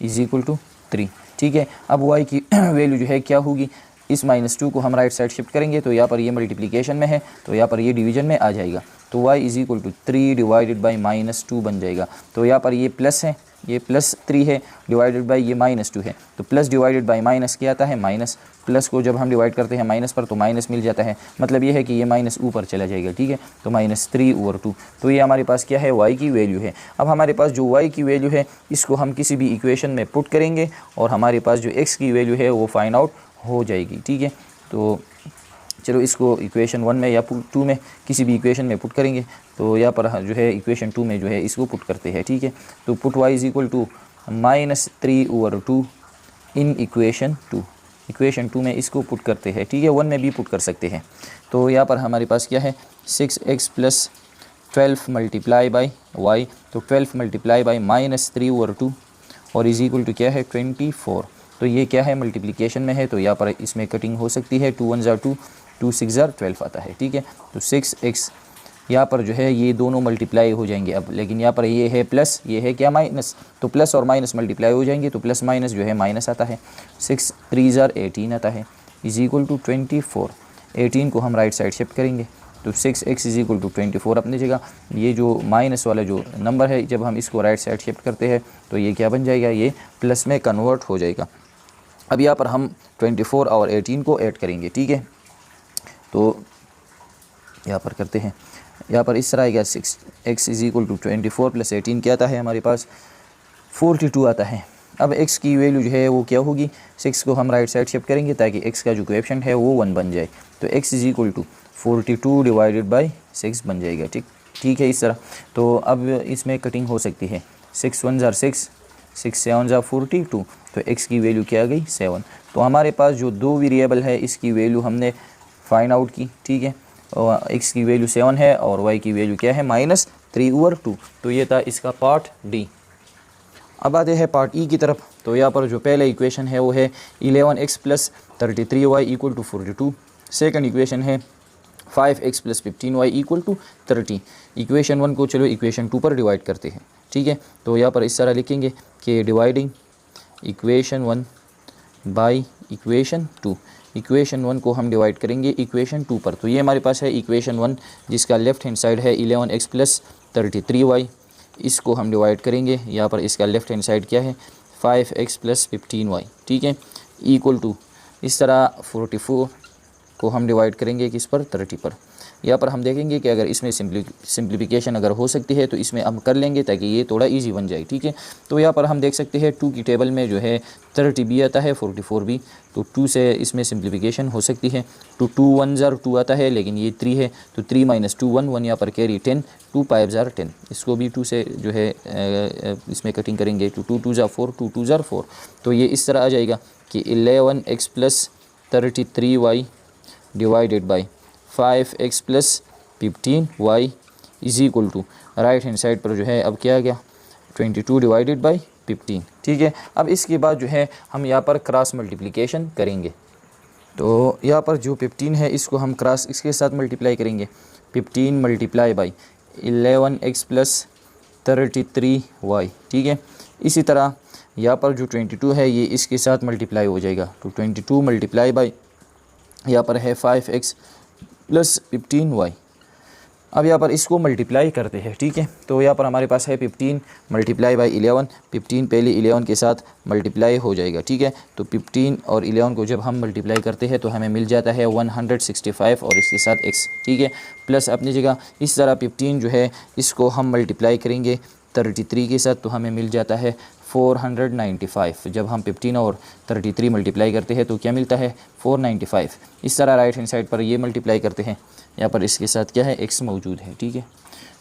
इज इक्वल टू 3, ठीक है। अब y की वैल्यू जो है क्या होगी, इस -2 को हम राइट साइड शिफ्ट करेंगे तो यहाँ पर ये मल्टीप्लिकेशन में है तो यहाँ पर ये डिवीजन में आ जाएगा, तो y is equal to 3 divided by -2 बन जाएगा। तो यहाँ पर ये प्लस है, ये +3 है डिवाइडेड बाई ये -2 है, तो प्लस डिवाइडेड बाई माइनस क्या आता है माइनस, प्लस को जब हम डिवाइड करते हैं माइनस पर तो माइनस मिल जाता है, मतलब ये है कि ये माइनस ऊपर चला जाएगा, ठीक है। तो -3/2, तो ये हमारे पास क्या है y की वैल्यू है। अब हमारे पास जो y की वैल्यू है इसको हम किसी भी इक्वेशन में पुट करेंगे और हमारे पास जो x की वैल्यू है वो फाइंड आउट हो जाएगी, ठीक है। तो चलो इसको इक्वेशन 1 में या 2 में किसी भी इक्वेशन में पुट करेंगे, तो यहाँ पर जो है इक्वेशन 2 में जो है इसको पुट करते हैं, ठीक है। तो put y is equal to -3/2 in equation 2, equation 2 में इसको पुट करते हैं, ठीक है। 1 में भी पुट कर सकते हैं। तो यहाँ पर हमारे पास क्या है 6x + 12 मल्टीप्लाई बाई y, तो 12 मल्टीप्लाई बाई -3/2 और इज इक्वल टू क्या है 24। तो ये क्या है मल्टीप्लिकेशन में है, तो यहाँ पर इसमें कटिंग हो सकती है, 2 1 ज़ा 2, 2 6 ज़ा 12 आता है, ठीक है। तो 6x यहाँ पर जो है ये दोनों मल्टीप्लाई हो जाएंगे अब, लेकिन यहाँ पर ये है प्लस, ये है क्या माइनस, तो प्लस और माइनस मल्टीप्लाई हो जाएंगे तो प्लस माइनस जो है माइनस आता है, 6 3 ज़ा 18 आता है इज इक्वल टू 24। 18 को हम राइट साइड शिफ्ट करेंगे तो 6x इज इक्वल टू 24 अपनी जगह। ये जो माइनस वाला जो नंबर है जब हम इसको राइट साइड शिफ्ट करते हैं तो ये क्या बन जाएगा, ये प्लस में कन्वर्ट हो जाएगा। अब यहाँ पर हम 24 और 18 को ऐड करेंगे, ठीक है। तो यहाँ पर करते हैं, यहाँ पर इस तरह आएगा 6x इज इक्वल टू 24 + 18 क्या आता है हमारे पास 42 आता है। अब x की वैल्यू जो है वो क्या होगी, 6 को हम राइट साइड शिफ्ट करेंगे ताकि x का जो कोएफिशिएंट है वो 1 बन जाए, तो x is equal to 42 divided by 6 बन जाएगा, ठीक है इस तरह। तो अब इसमें कटिंग हो सकती है, 6 1 ज़ा 6, 6 7 ज़ा 42, तो x की वैल्यू क्या आ गई 7। तो हमारे पास जो दो वेरिएबल है इसकी वैल्यू हमने फाइंड आउट की, ठीक है। और x की वैल्यू 7 है और y की वैल्यू क्या है -3/2। तो ये था इसका पार्ट डी। अब आते हैं पार्ट ई की तरफ। तो यहाँ पर जो पहला इक्वेशन है वो है 11x + 33y equal to 42। Second equation है 5x + 15y equal to 30। Equation 1 को चलो इक्वेशन 2 पर डिवाइड करते हैं, ठीक है। तो यहाँ पर इस तरह लिखेंगे कि dividing equation 1 by equation 2। Equation 1 को हम डिवाइड करेंगे इक्वेशन 2 पर। तो ये हमारे पास है इक्वेशन 1 जिसका लेफ़्ट हैंड साइड है 11x + 33y, इसको हम डिवाइड करेंगे, यहाँ पर इसका लेफ़्ट हैंड साइड क्या है 5x + 15y, ठीक है, इक्वल टू इस तरह 44 को हम डिवाइड करेंगे किस पर 30 पर। यहाँ पर हम देखेंगे कि अगर इसमें सिंप्लीफिकेशन अगर हो सकती है तो इसमें हम कर लेंगे ताकि ये थोड़ा इजी बन जाए, ठीक है। तो यहाँ पर हम देख सकते हैं 2 की टेबल में जो है 30 भी आता है 44 भी, तो 2 से इसमें सिंप्लीफिकेशन हो सकती है। तो 2 1 ज़ा 2 आता है लेकिन ये 3 है, तो 3 - 2 1 1 यहाँ पर कैरी 10, 2 5 ज़ा 10, इसको भी 2 से जो है इसमें कटिंग करेंगे तो 2 2 ज़ा 4, 2 2 ज़ा 4। तो ये इस तरह आ जाएगा कि 11x + 33y divided by 5x + 15y is equal to right hand side पर जो है अब क्या आ गया 22 डिवाइडेड बाई 15, ठीक है। अब इसके बाद जो है हम यहाँ पर क्रॉस मल्टीप्लिकेशन करेंगे। तो यहाँ पर जो 15 है इसको हम क्रॉस इसके साथ मल्टीप्लाई करेंगे। 15 multiply by 11x plus 33y, ठीक है। इसी तरह यहाँ पर जो 22 है ये इसके साथ मल्टीप्लाई हो जाएगा। तो 22 मल्टीप्लाई बाई यहाँ पर है 5x प्लस 15y। अब यहाँ पर इसको मल्टीप्लाई करते हैं, ठीक है। तो यहाँ पर हमारे पास है 15 मल्टीप्लाई बाई 11, 15 पहले 11 के साथ मल्टीप्लाई हो जाएगा, ठीक है। तो 15 और 11 को जब हम मल्टीप्लाई करते हैं तो हमें मिल जाता है 165 और इसके साथ x, ठीक है, प्लस अपनी जगह। इस तरह 15 जो है इसको हम मल्टीप्लाई करेंगे 33 के साथ तो हमें मिल जाता है 495। जब हम 15 और 33 मल्टीप्लाई करते हैं तो क्या मिलता है 495। इस तरह राइट हैंड साइड पर ये मल्टीप्लाई करते हैं, यहाँ पर इसके साथ क्या है x मौजूद है, ठीक है।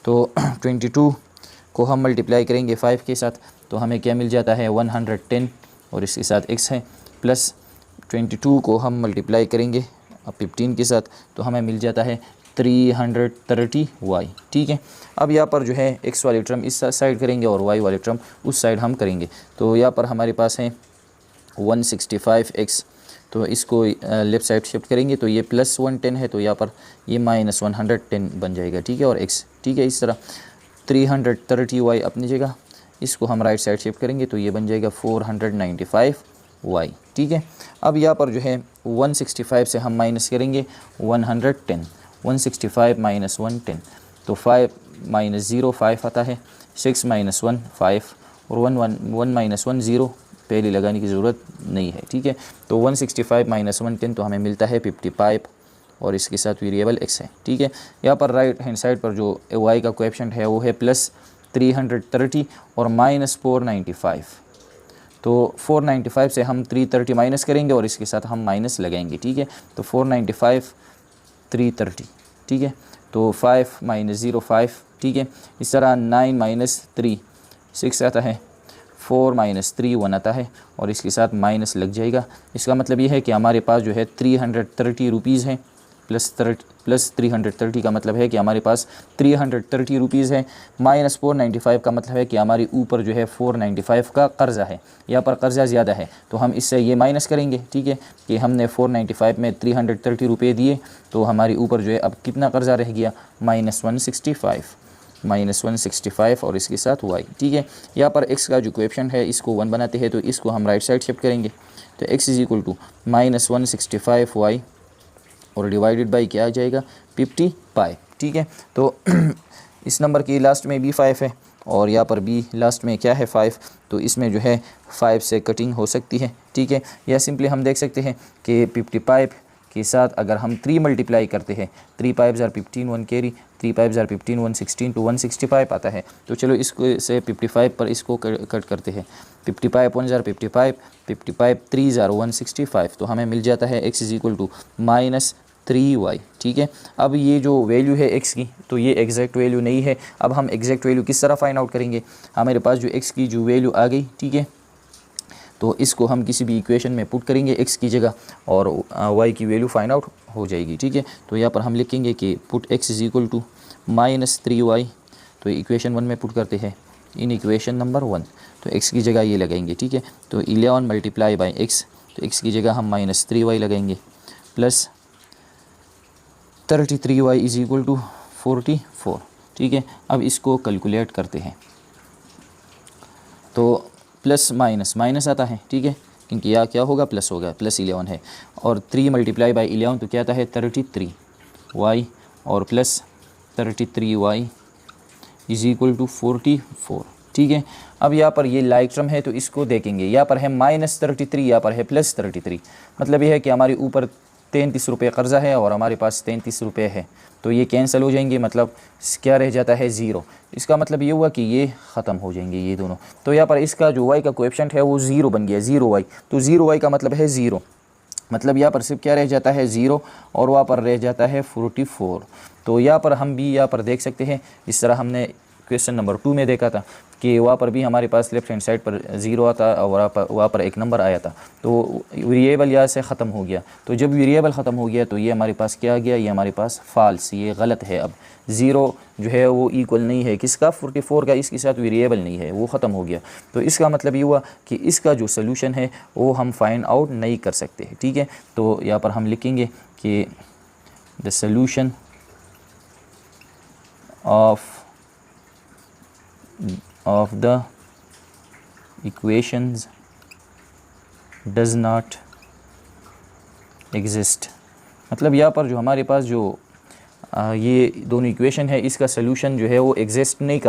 तो 22 को हम मल्टीप्लाई करेंगे 5 के साथ तो हमें क्या मिल जाता है 110 और इसके साथ x है, प्लस 22 को हम मल्टीप्लाई करेंगे अब 15 के साथ तो हमें मिल जाता है 330y, ठीक है। अब यहाँ पर जो है x वाली टर्म इस साइड करेंगे और y वाली टर्म उस साइड हम करेंगे। तो यहाँ पर हमारे पास है 165x, तो इसको लेफ़्ट साइड शिफ्ट करेंगे तो ये प्लस 110 है तो यहाँ पर ये माइनस 110 बन जाएगा, ठीक है, और x, ठीक है। इस तरह 330y अपनी जगह, इसको हम राइट साइड शिफ्ट करेंगे तो ये बन जाएगा 495y, ठीक है। अब यहाँ पर जो है 165 से हम माइनस करेंगे 110, 165 माइनस 110 तो 5 माइनस 0 5 आता है, 6 माइनस 1 5 और 1 माइनस 1 0, पहले लगाने की ज़रूरत नहीं है, ठीक है। तो 165 माइनस 110 तो हमें मिलता है 55 और इसके साथ वेरिएबल x है, ठीक है। यहाँ पर राइट हैंड साइड पर जो y का कोएफिशिएंट है वो है प्लस 330 और माइनस 495। तो 495 से हम 330 माइनस करेंगे और इसके साथ हम माइनस लगाएंगे, ठीक है। तो 495 330, ठीक है। तो 5 माइनस 0 5, ठीक है। इस तरह 9 माइनस 3 6 आता है, 4 माइनस 3 1 आता है और इसके साथ माइनस लग जाएगा। इसका मतलब ये है कि हमारे पास जो है 330 रुपीज़ है, प्लस 330 का मतलब है कि हमारे पास 330 रुपीज़ है, माइनस 495 का मतलब है कि हमारे ऊपर जो है 495 का कर्ज़ा है। यहाँ पर कर्ज़ा ज़्यादा है तो हम इससे ये माइनस करेंगे, ठीक है, कि हमने 495 में 330 रुपये दिए तो हमारे ऊपर जो है अब कितना कर्ज़ा रह गया माइनस 165 और इसके साथ y, ठीक है। यहाँ पर x का जो कोएफिशिएंट है इसको 1 बनाते हैं तो इसको हम राइट साइड शिफ्ट करेंगे तो x is equal to minus 165y और डिवाइडेड बाई क्या आ जाएगा 55, ठीक है। तो इस नंबर की लास्ट में भी 5 है और यहाँ पर भी लास्ट में क्या है 5, तो इसमें जो है 5 से कटिंग हो सकती है, ठीक है। या सिंपली हम देख सकते हैं कि 55 के साथ अगर हम 3 मल्टीप्लाई करते हैं, 3 5 जार 15 1 कैरी, 3 5 जार 15 116 तो 165 आता है। तो चलो इसको से 55 पर इसको कट करते हैं, 55 1 जार 55, 55 3 जार 165 तो हमें मिल जाता है x is equal to minus 3y, ठीक है। अब ये जो वैल्यू है x की तो ये एग्जैक्ट वैल्यू नहीं है। अब हम एग्जैक्ट वैल्यू किस तरह फाइंड आउट करेंगे, हमारे पास जो x की जो वैल्यू आ गई, ठीक है, तो इसको हम किसी भी इक्वेशन में पुट करेंगे x की जगह और y की वैल्यू फाइंड आउट हो जाएगी, ठीक है। तो यहाँ पर हम लिखेंगे कि put x is equal to minus 3y, तो इक्वेशन 1 में पुट करते हैं इन इक्वेशन नंबर 1, तो x की जगह ये लगाएंगे, ठीक है। तो 11 मल्टीप्लाई बाई x, तो x की जगह हम माइनस 3y लगाएंगे plus 33y is equal to 44, ठीक है। अब इसको कैलकुलेट करते हैं तो प्लस माइनस माइनस आता है, ठीक है, क्योंकि यह क्या होगा प्लस होगा, प्लस 11 है और 3 मल्टीप्लाई बाई 11 तो क्या आता है 33y और plus 33y is equal to 44, ठीक है। अब यहाँ पर ये लाइक टर्म है तो इसको देखेंगे, यहाँ पर है माइनस 33, यहाँ पर है प्लस 33, मतलब ये है कि हमारे ऊपर 33 रुपये कर्ज़ा है और हमारे पास 33 रुपये है, तो ये कैंसिल हो जाएंगे, मतलब क्या रह जाता है 0। इसका मतलब ये हुआ कि ये ख़त्म हो जाएंगे ये दोनों। तो यहाँ पर इसका जो y का कोएफिशिएंट है वो 0 बन गया, 0y, तो 0y का मतलब है 0, मतलब यहाँ पर सिर्फ क्या रह जाता है 0 और वहाँ पर रह जाता है 44। तो यहाँ पर हम भी यहाँ पर देख सकते हैं, इस तरह हमने क्वेश्चन नंबर 2 में देखा था कि वहाँ पर भी हमारे पास लेफ्ट हैंड साइड पर 0 आता और वहाँ पर एक नंबर आया था, तो वेरिएबल यहाँ से ख़त्म हो गया। तो जब वेरिएबल ख़त्म हो गया तो ये हमारे पास क्या आ गया, ये हमारे पास फॉल्स, ये गलत है। अब 0 जो है वो इक्वल नहीं है किसका, 44 का, इसके साथ वेरिएबल नहीं है, वो ख़त्म हो गया। तो इसका मतलब ये हुआ कि इसका जो सोल्यूशन है वो हम फाइंड आउट नहीं कर सकते, ठीक है। तो यहाँ पर हम लिखेंगे कि the solution of the equations does not exist। मतलब यहाँ पर जो हमारे पास जो ये दोनों इक्वेशन है इसका सोल्यूशन जो है वो एग्जिस्ट नहीं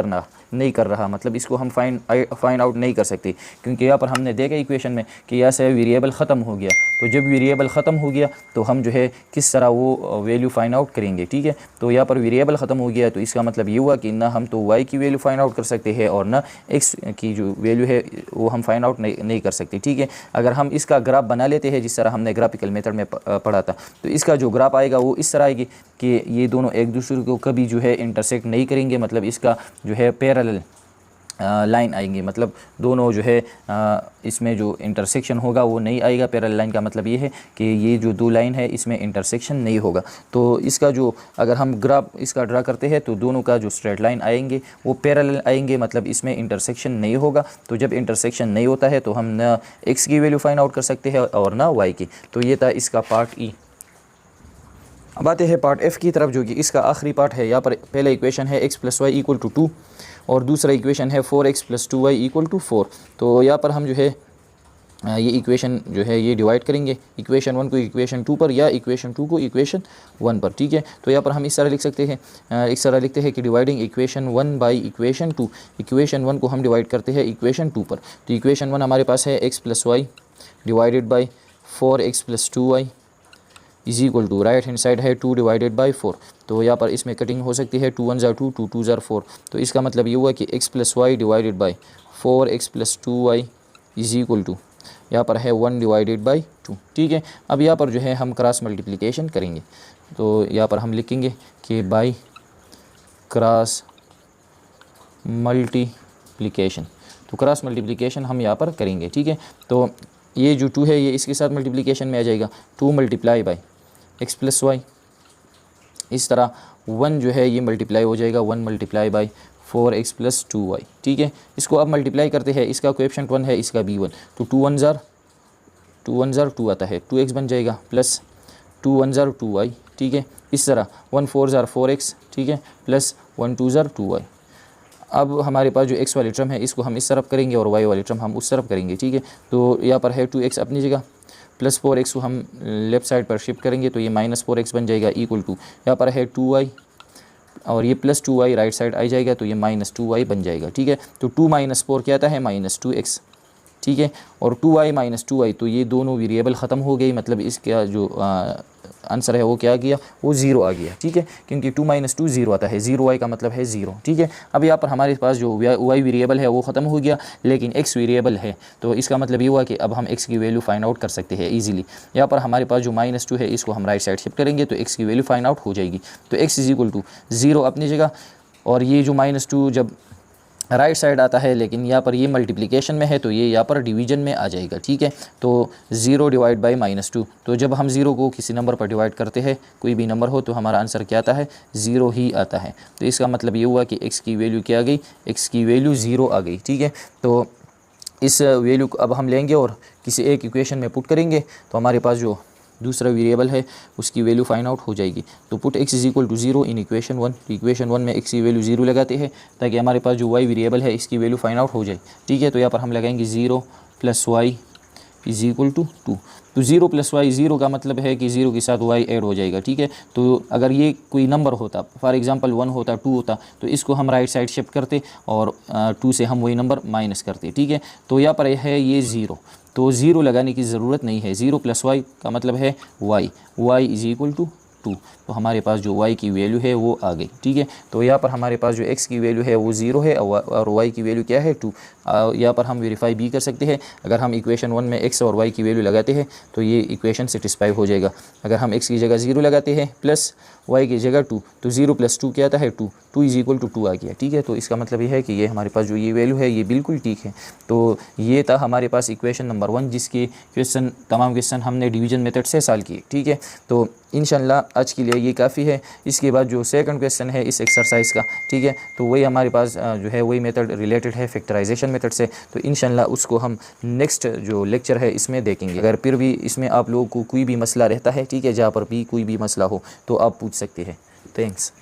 कर रहा, मतलब इसको हम फाइंड आउट नहीं कर सकते, क्योंकि यहाँ पर हमने देखा इक्वेशन में कि यहाँ से वेरिएबल ख़त्म हो गया। तो जब वेरिएबल ख़त्म हो गया तो हम जो है किस तरह वो वैल्यू फाइंड आउट करेंगे, ठीक है। तो यहाँ पर वेरिएबल ख़त्म हो गया तो इसका मतलब ये हुआ कि ना हम तो y की वैल्यू फाइंड आउट कर सकते हैं और ना x की जो वैल्यू है वो हम फाइंड आउट नहीं कर सकते, ठीक है। अगर हम इसका ग्राफ बना लेते हैं जिस तरह हमने ग्राफिकल मेथड में पढ़ा था, तो इसका जो ग्राफ आएगा वो इस तरह आएगी कि ये दोनों एक दूसरे को कभी जो है इंटरसेक्ट नहीं करेंगे, मतलब इसका जो है पैरेलल लाइन आएंगे, मतलब दोनों जो है इसमें जो इंटरसेक्शन होगा वो नहीं आएगा। पैरेलल लाइन का मतलब ये है कि ये जो दो लाइन है इसमें इंटरसेक्शन नहीं होगा। तो इसका जो अगर हम ग्राफ इसका ड्रा करते हैं तो दोनों का जो स्ट्रेट लाइन आएंगे वो पैरेलल आएंगे, मतलब इसमें इंटरसेक्शन नहीं होगा। तो जब इंटरसेक्शन नहीं होता है तो हम ना x की वैल्यू फाइंड आउट कर सकते हैं और ना y की। तो ये था इसका पार्ट ई। अब आते हैं पार्ट एफ़ की तरफ, जो कि इसका आखिरी पार्ट है। यहाँ पर पहला इक्वेशन है x + y = 2 और दूसरा इक्वेशन है 4x + 2y = 4। तो यहाँ पर हम जो है ये इक्वेशन जो है ये डिवाइड करेंगे, इक्वेशन 1 को इक्वेशन 2 पर या इक्वेशन 2 को इक्वेशन 1 पर, ठीक है। तो यहाँ पर हम इस तरह लिख सकते हैं, इस तरह लिखते हैं कि dividing equation 1 by equation 2, equation 1 को हम डिवाइड करते हैं इक्वेशन 2 पर। तो इक्वेशन 1 हमारे पास है x + y divided by 4x + 2y = right hand side है 2 डिवाइडेड बाई 4। तो यहाँ पर इसमें कटिंग हो सकती है, 2 1 ज़ा 2, 2 2 ज़ा 4। तो इसका मतलब ये हुआ कि x + y divided by 4x + 2y = यहाँ पर है 1 डिवाइडेड बाई 2, ठीक है। अब यहाँ पर जो है हम क्रॉस मल्टीप्लिकेशन करेंगे। तो यहाँ पर हम लिखेंगे कि बाई क्रॉस मल्टीप्लिकेशन, तो क्रॉस मल्टीप्लिकेशन हम यहाँ पर करेंगे, ठीक है। तो ये जो 2 है ये इसके साथ मल्टीप्लिकेशन में आ जाएगा, 2 × x + y। इस तरह 1 जो है ये मल्टीप्लाई हो जाएगा 1 × 4x + 2y, ठीक है। इसको अब मल्टीप्लाई करते हैं, इसका कोएफिशिएंट 1 है, इसका भी 1, तो 2 1 ज़ा 2 आता है, 2x बन जाएगा प्लस 2 1 ज़ा 2y, ठीक है। इस तरह 1 4 ज़ा 4x, ठीक है, प्लस 1 2 ज़ा 2y। अब हमारे पास जो x वाली टर्म है इसको हम इस तरफ करेंगे और y वाली टर्म हम उस तरफ करेंगे, ठीक है। तो यहाँ पर है 2x अपनी जगह, प्लस 4x को हम लेफ़्ट साइड पर शिफ्ट करेंगे तो ये -4x बन जाएगा = यहाँ पर है 2y और ये प्लस 2y राइट साइड आ जाएगा तो ये -2y बन जाएगा, ठीक है। तो 2 - 4 क्या आता है -2x, ठीक है। और 2y - 2y, तो ये दोनों वेरिएबल ख़त्म हो गई, मतलब इसका जो आंसर है वो क्या आ गया, वो 0 आ गया, ठीक है। क्योंकि 2 - 2 0 आता है, 0y का मतलब है 0, ठीक है। अब यहाँ पर हमारे पास जो y वेरिएबल है वो ख़त्म हो गया, लेकिन x वेरिएबल है। तो इसका मतलब ये हुआ कि अब हम x की वैल्यू फाइंड आउट कर सकते हैं ईजिली। यहाँ पर हमारे पास जो -2 है इसको हम राइट साइड शिफ्ट करेंगे तो x की वैल्यू फाइंड आउट हो जाएगी। तो x = 0 अपनी जगह, और ये जो -2 जब राइट साइड आता है लेकिन यहाँ पर ये मल्टीप्लिकेशन में है तो ये यहाँ पर डिवीजन में आ जाएगा, ठीक है। तो 0 डिवाइड बाई -2, तो जब हम 0 को किसी नंबर पर डिवाइड करते हैं, कोई भी नंबर हो, तो हमारा आंसर क्या आता है, 0 ही आता है। तो इसका मतलब ये हुआ कि x की वैल्यू क्या आ गई, x की वैल्यू 0 आ गई, ठीक है। तो इस वैल्यू को अब हम लेंगे और किसी एक इक्वेशन में पुट करेंगे तो हमारे पास जो दूसरा वेरिएबल है उसकी वैल्यू फाइंड आउट हो जाएगी। तो पुट x = 0 इन इक्वेशन 1, तो इक्वेशन 1 में x की वैल्यू 0 लगाते हैं ताकि हमारे पास जो y वेरिएबल है इसकी वैल्यू फाइंड आउट हो जाए, ठीक है। तो यहाँ पर हम लगाएंगे 0 + y = 2। तो 0 + y, 0 का मतलब है कि 0 के साथ y ऐड हो जाएगा, ठीक है। तो अगर ये कोई नंबर होता, फॉर एग्जांपल 1 होता, 2 होता, तो इसको हम राइट साइड शिफ्ट करते और 2 से हम वही नंबर माइनस करते, ठीक है। तो यहाँ पर है ये 0, तो 0 लगाने की ज़रूरत नहीं है, 0 + y का मतलब है y = 2। तो हमारे पास जो y की वैल्यू है वो आ गई, ठीक है। तो यहाँ पर हमारे पास जो x की वैल्यू है वो 0 है और y की वैल्यू क्या है, 2। यहाँ पर हम वेरीफाई भी कर सकते हैं, अगर हम इक्वेशन 1 में x और y की वैल्यू लगाते हैं तो ये इक्वेशन सेटिस्फाई हो जाएगा। अगर हम x की जगह 0 लगाते हैं प्लस y की जगह 2, तो 0 + 2 क्या आता है, 2 2 इज़ इक्वल टू 2 आ गया, ठीक है। तो इसका मतलब ये है कि ये हमारे पास जो ये वैल्यू है ये बिल्कुल ठीक है। तो ये था हमारे पास इक्वेशन नंबर 1, जिसके तमाम क्वेश्चन हमने डिवीजन मेथड से सॉल्व किए, ठीक है। तो इंशाल्लाह आज के लिए ये काफ़ी है। इसके बाद जो सेकंड क्वेश्चन है इस एक्सरसाइज का, ठीक है, तो वही हमारे पास जो है वही मेथड रिलेटेड है फैक्टराइजेशन मेथड से। तो इंशाल्लाह उसको हम नेक्स्ट जो लेक्चर है इसमें देखेंगे। अगर फिर भी इसमें आप लोगों को कोई भी मसला रहता है, ठीक है, जहाँ पर भी कोई भी मसला हो तो आप पूछ सकते हैं। थैंक्स।